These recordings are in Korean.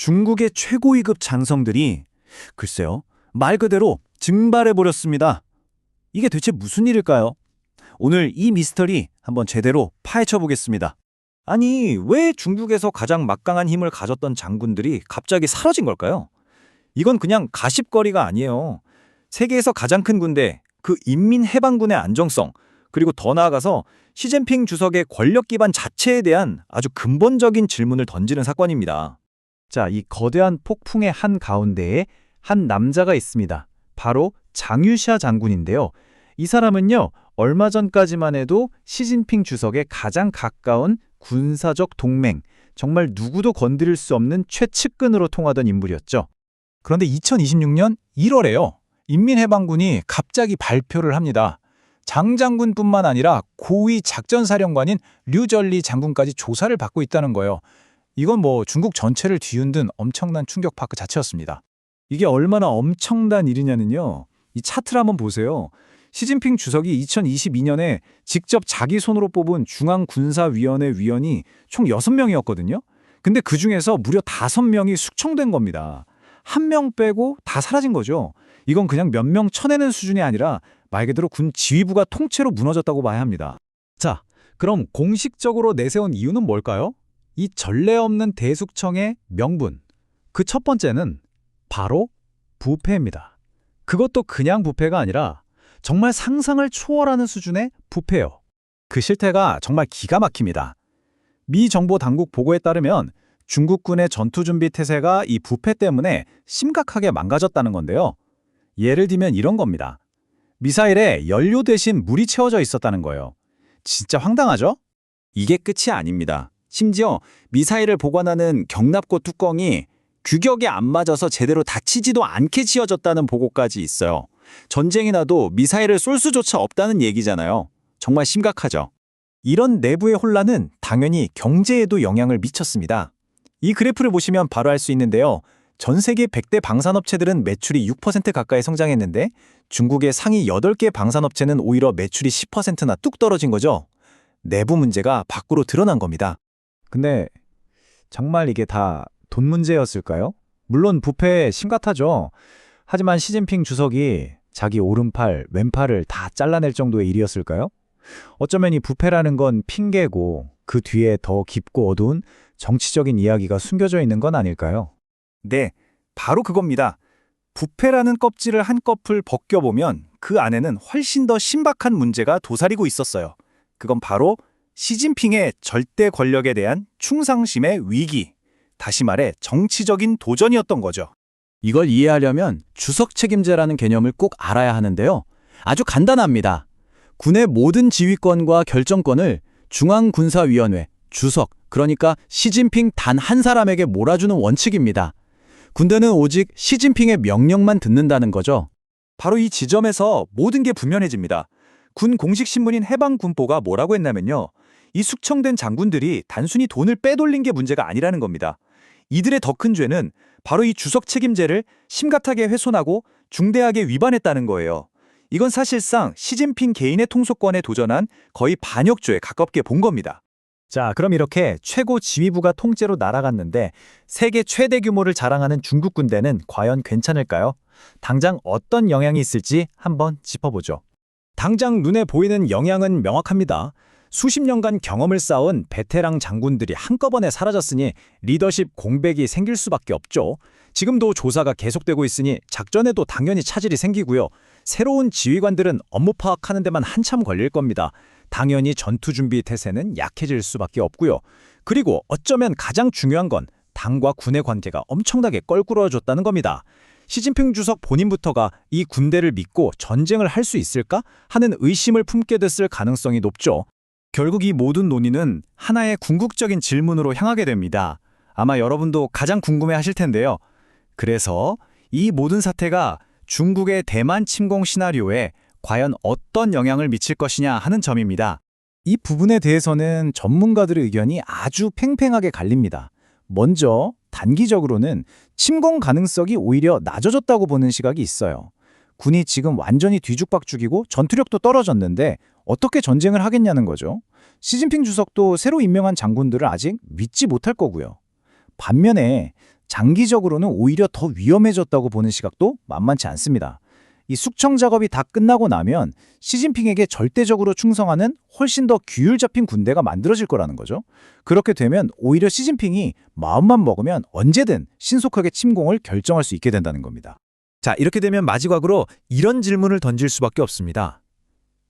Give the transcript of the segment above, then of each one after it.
중국의 최고위급 장성들이 글쎄요, 말 그대로 증발해버렸습니다. 이게 대체 무슨 일일까요? 오늘 이 미스터리 한번 제대로 파헤쳐 보겠습니다. 아니, 왜 중국에서 가장 막강한 힘을 가졌던 장군들이 갑자기 사라진 걸까요? 이건 그냥 가십거리가 아니에요. 세계에서 가장 큰 군대, 그 인민해방군의 안정성, 그리고 더 나아가서 시진핑 주석의 권력 기반 자체에 대한 아주 근본적인 질문을 던지는 사건입니다. 자, 이 거대한 폭풍의 한가운데에 한 남자가 있습니다. 바로 장유샤 장군인데요. 이 사람은요, 얼마 전까지만 해도 시진핑 주석의 가장 가까운 군사적 동맹, 정말 누구도 건드릴 수 없는 최측근으로 통하던 인물이었죠. 그런데 2026년 1월에요. 인민해방군이 갑자기 발표를 합니다. 장 장군뿐만 아니라 고위 작전사령관인 류전리 장군까지 조사를 받고 있다는 거예요. 이건 중국 전체를 뒤흔든 엄청난 충격파 그 자체였습니다. 이게 얼마나 엄청난 일이냐는요. 이 차트를 한번 보세요. 시진핑 주석이 2022년에 직접 자기 손으로 뽑은 중앙군사위원회 위원이 총 6명이었거든요. 근데 그중에서 무려 5명이 숙청된 겁니다. 한 명 빼고 다 사라진 거죠. 이건 그냥 몇 명 쳐내는 수준이 아니라 말 그대로 군 지휘부가 통째로 무너졌다고 봐야 합니다. 자, 그럼 공식적으로 내세운 이유는 뭘까요? 이 전례 없는 대숙청의 명분. 그 첫 번째는 바로 부패입니다. 그것도 그냥 부패가 아니라 정말 상상을 초월하는 수준의 부패요. 그 실태가 정말 기가 막힙니다. 미 정보 당국 보고에 따르면 중국군의 전투준비 태세가 이 부패 때문에 심각하게 망가졌다는 건데요. 예를 들면 이런 겁니다. 미사일에 연료 대신 물이 채워져 있었다는 거예요. 진짜 황당하죠? 이게 끝이 아닙니다. 심지어 미사일을 보관하는 경납고 뚜껑이 규격에 안 맞아서 제대로 닫히지도 않게 지어졌다는 보고까지 있어요. 전쟁이 나도 미사일을 쏠 수조차 없다는 얘기잖아요. 정말 심각하죠. 이런 내부의 혼란은 당연히 경제에도 영향을 미쳤습니다. 이 그래프를 보시면 바로 알 수 있는데요. 전 세계 100대 방산업체들은 매출이 6% 가까이 성장했는데 중국의 상위 8개 방산업체는 오히려 매출이 10%나 뚝 떨어진 거죠. 내부 문제가 밖으로 드러난 겁니다. 근데 정말 이게 다 돈 문제였을까요? 물론 부패 심각하죠. 하지만 시진핑 주석이 자기 오른팔, 왼팔을 다 잘라낼 정도의 일이었을까요? 어쩌면 이 부패라는 건 핑계고 그 뒤에 더 깊고 어두운 정치적인 이야기가 숨겨져 있는 건 아닐까요? 네, 바로 그겁니다. 부패라는 껍질을 한꺼풀 벗겨보면 그 안에는 훨씬 더 신박한 문제가 도사리고 있었어요. 그건 바로 시진핑의 절대 권력에 대한 충성심의 위기, 다시 말해 정치적인 도전이었던 거죠. 이걸 이해하려면 주석 책임제라는 개념을 꼭 알아야 하는데요. 아주 간단합니다. 군의 모든 지휘권과 결정권을 중앙군사위원회, 주석, 그러니까 시진핑 단 한 사람에게 몰아주는 원칙입니다. 군대는 오직 시진핑의 명령만 듣는다는 거죠. 바로 이 지점에서 모든 게 분명해집니다. 군 공식 신문인 해방군보가 뭐라고 했냐면요. 이 숙청된 장군들이 단순히 돈을 빼돌린 게 문제가 아니라는 겁니다. 이들의 더 큰 죄는 바로 이 주석 책임제를 심각하게 훼손하고 중대하게 위반했다는 거예요. 이건 사실상 시진핑 개인의 통수권에 도전한 거의 반역죄에 가깝게 본 겁니다. 자, 그럼 이렇게 최고 지휘부가 통째로 날아갔는데 세계 최대 규모를 자랑하는 중국 군대는 과연 괜찮을까요? 당장 어떤 영향이 있을지 한번 짚어보죠. 당장 눈에 보이는 영향은 명확합니다. 수십 년간 경험을 쌓은 베테랑 장군들이 한꺼번에 사라졌으니 리더십 공백이 생길 수밖에 없죠. 지금도 조사가 계속되고 있으니 작전에도 당연히 차질이 생기고요. 새로운 지휘관들은 업무 파악하는 데만 한참 걸릴 겁니다. 당연히 전투준비 태세는 약해질 수밖에 없고요. 그리고 어쩌면 가장 중요한 건 당과 군의 관계가 엄청나게 껄끄러워졌다는 겁니다. 시진핑 주석 본인부터가 이 군대를 믿고 전쟁을 할 수 있을까 하는 의심을 품게 됐을 가능성이 높죠. 결국 이 모든 논의는 하나의 궁극적인 질문으로 향하게 됩니다. 아마 여러분도 가장 궁금해하실 텐데요. 그래서 이 모든 사태가 중국의 대만 침공 시나리오에 과연 어떤 영향을 미칠 것이냐 하는 점입니다. 이 부분에 대해서는 전문가들의 의견이 아주 팽팽하게 갈립니다. 먼저 단기적으로는 침공 가능성이 오히려 낮아졌다고 보는 시각이 있어요. 군이 지금 완전히 뒤죽박죽이고 전투력도 떨어졌는데 어떻게 전쟁을 하겠냐는 거죠. 시진핑 주석도 새로 임명한 장군들을 아직 믿지 못할 거고요. 반면에 장기적으로는 오히려 더 위험해졌다고 보는 시각도 만만치 않습니다. 이 숙청 작업이 다 끝나고 나면 시진핑에게 절대적으로 충성하는 훨씬 더 규율 잡힌 군대가 만들어질 거라는 거죠. 그렇게 되면 오히려 시진핑이 마음만 먹으면 언제든 신속하게 침공을 결정할 수 있게 된다는 겁니다. 자, 이렇게 되면 마지막으로 이런 질문을 던질 수밖에 없습니다.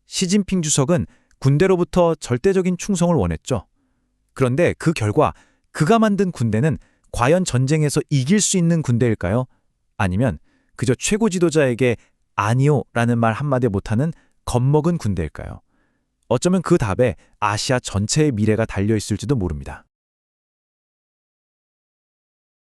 시진핑 주석은 군대로부터 절대적인 충성을 원했죠. 그런데 그 결과 그가 만든 군대는 과연 전쟁에서 이길 수 있는 군대일까요? 아니면 그저 최고 지도자에게 아니요 라는 말 한마디 못하는 겁먹은 군대일까요? 어쩌면 그 답에 아시아 전체의 미래가 달려있을지도 모릅니다.